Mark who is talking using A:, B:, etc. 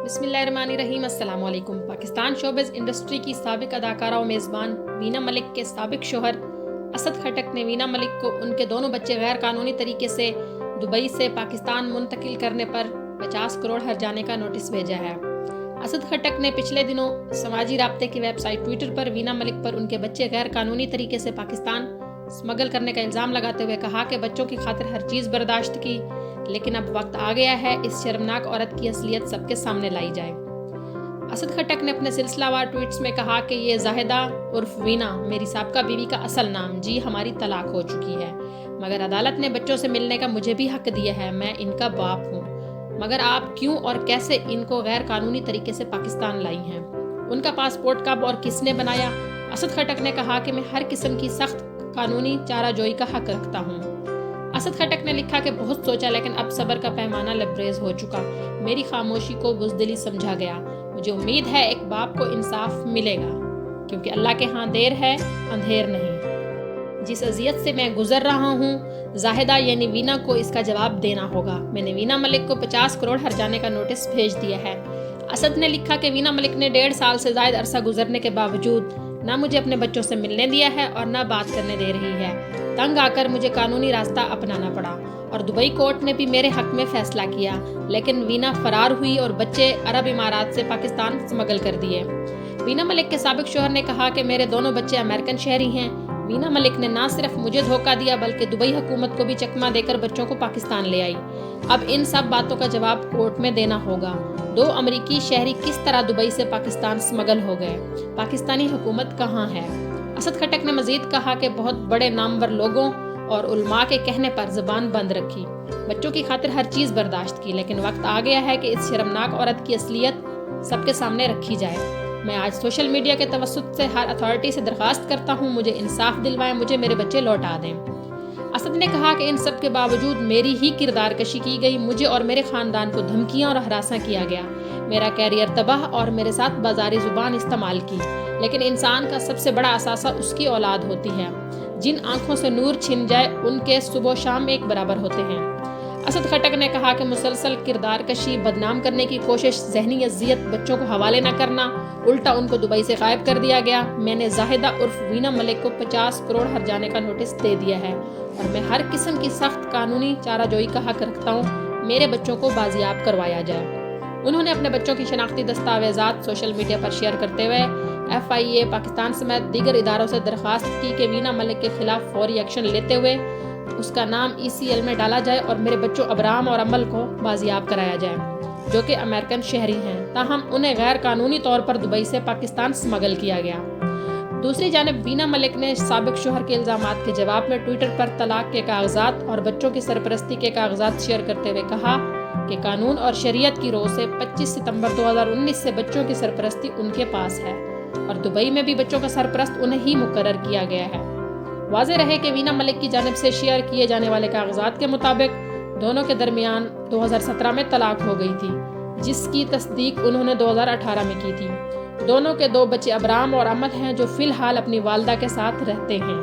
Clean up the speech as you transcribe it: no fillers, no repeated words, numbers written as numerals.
A: بسم اللہ الرحمن الرحیم۔ السلام علیکم۔ پاکستان شوبز انڈسٹری کی سابق اداکارہ و میزبان وینا ملک کے سابق شوہر اسد خٹک نے وینا ملک کو ان کے دونوں بچے غیر قانونی طریقے سے دبئی سے پاکستان منتقل کرنے پر 50 کروڑ ہرجانے کا نوٹس بھیجا ہے۔ اسد خٹک نے پچھلے دنوں سماجی رابطے کی ویب سائٹ ٹویٹر پر وینا ملک پر ان کے بچے غیر قانونی طریقے سے پاکستان اسمگل کرنے کا الزام لگاتے ہوئے کہا کہ بچوں کی خاطر ہر چیز برداشت کی، لیکن اب وقت آ گیا ہے اس شرمناک عورت کی اصلیت سب کے سامنے لائی جائے۔ اسد خٹک نے اپنے سلسلہ وار ٹویٹس میں کہا کہ یہ زاہدہ عرف وینا میری سابقہ بیوی کا اصل نام، جی ہماری طلاق ہو چکی ہے، مگر عدالت نے بچوں سے ملنے کا مجھے بھی حق دیا ہے، میں ان کا باپ ہوں، مگر آپ کیوں اور کیسے ان کو غیر قانونی طریقے سے پاکستان لائی ہیں؟ ان کا پاسپورٹ کب اور کس نے بنایا؟ اسد خٹک نے کہا کہ میں ہر قسم کی سخت قانونی چارہ جوئی کا حق رکھتا ہوں۔ اسد خٹک نے لکھا کہ بہت سوچا لیکن اب صبر کا پیمانہ لبریز ہو چکا، میری خاموشی کو بزدلی سمجھا گیا، مجھے امید ہے ایک باپ کو انصاف ملے گا، کیونکہ اللہ کے ہاں دیر ہے اندھیر نہیں۔ جس اذیت سے میں گزر رہا ہوں، زاہدہ یعنی وینا کو اس کا جواب دینا ہوگا۔ میں نے وینا ملک کو 50 کروڑ ہرجانے کا نوٹس بھیج دیا ہے۔ اسد نے لکھا کہ وینا ملک نے 1.5 سال سے زائد عرصہ گزرنے کے باوجود نہ مجھے اپنے بچوں سے ملنے دیا ہے اور نہ بات کرنے دے رہی ہے۔ تنگ آ کر مجھے قانونی راستہ اپنانا پڑا اور دبئی کورٹ نے بھی میرے حق میں فیصلہ کیا، لیکن وینا فرار ہوئی اور بچے عرب امارات سے پاکستان اسمگل کر دیے۔ وینا ملک کے سابق شوہر نے کہا کہ میرے دونوں بچے امریکن شہری ہیں۔ وینا ملک نے نہ صرف مجھے دھوکہ دیا بلکہ دبئی حکومت کو بھی چکمہ دے کر بچوں کو پاکستان لے آئی۔ اب ان سب باتوں کا جواب کورٹ میں دینا ہوگا۔ 2 امریکی شہری کس طرح دبئی سے پاکستان اسمگل ہو گئے؟ پاکستانی حکومت کہاں ہے؟ اسد خٹک نے مزید کہا کہ بہت بڑے نامور لوگوں اور علماء کے کہنے پر زبان بند رکھی، بچوں کی خاطر ہر چیز برداشت کی، لیکن وقت آ گیا ہے کہ اس شرمناک عورت کی اصلیت سب کے سامنے رکھی جائے۔ میں آج سوشل میڈیا کے توسط سے ہر اتھارٹی سے درخواست کرتا ہوں مجھے انصاف دلوائیں، مجھے میرے بچے لوٹا دیں۔ اسد نے کہا کہ ان سب کے باوجود میری ہی کردار کشی کی گئی، مجھے اور میرے خاندان کو دھمکیاں اور ہراساں کیا گیا، میرا کیریئر تباہ اور میرے ساتھ بازاری زبان استعمال کی، لیکن انسان کا سب سے بڑا اثاثہ اس کی اولاد ہوتی ہے، جن آنکھوں سے نور چھن جائے ان کے صبح و شام ایک برابر ہوتے ہیں۔ اسد خٹک نے کہا کہ مسلسل کردار کشی، بدنام کرنے کی کوشش، ذہنی اذیت، بچوں کو حوالے نہ کرنا، الٹا ان کو دبئی سے غائب کر دیا گیا۔ میں نے زاہدہ عرف وینا ملک کو 50 کروڑ ہرجانے کا نوٹس دے دیا ہے اور میں ہر قسم کی سخت قانونی چارہ جوئی کا حق رکھتا ہوں، میرے بچوں کو بازیاب کروایا جائے۔ انہوں نے اپنے بچوں کی شناختی دستاویزات سوشل میڈیا پر شیئر کرتے ہوئے FIA پاکستان سمیت دیگر اداروں سے درخواست کی کہ وینا ملک کے خلاف فوری ایکشن لیتے ہوئے اس کا نام ECL میں ڈالا جائے اور میرے بچوں ابرام اور عمل کو بازیاب کرایا جائے، جو کہ امریکن شہری ہیں، تاہم انہیں غیر قانونی طور پر دبئی سے پاکستان اسمگل کیا گیا۔ دوسری جانب وینا ملک نے سابق شوہر کے الزامات کے جواب میں ٹویٹر پر طلاق کے کاغذات اور بچوں کی سرپرستی کے کاغذات شیئر کرتے ہوئے کہا کہ قانون اور شریعت کی رو سے 25 ستمبر 2019 سے بچوں کی سرپرستی ان کے پاس ہے اور دبئی میں بھی بچوں کا سرپرست انہیں ہی مقرر کیا گیا ہے۔ واضح رہے کہ وینا ملک کی جانب سے شیئر کیے جانے والے کاغذات کے مطابق دونوں کے درمیان 2017 میں طلاق ہو گئی تھی، جس کی تصدیق انہوں نے 2018 میں کی تھی۔ دونوں کے 2 بچے ابرام اور امل ہیں جو فی الحال اپنی والدہ کے ساتھ رہتے ہیں۔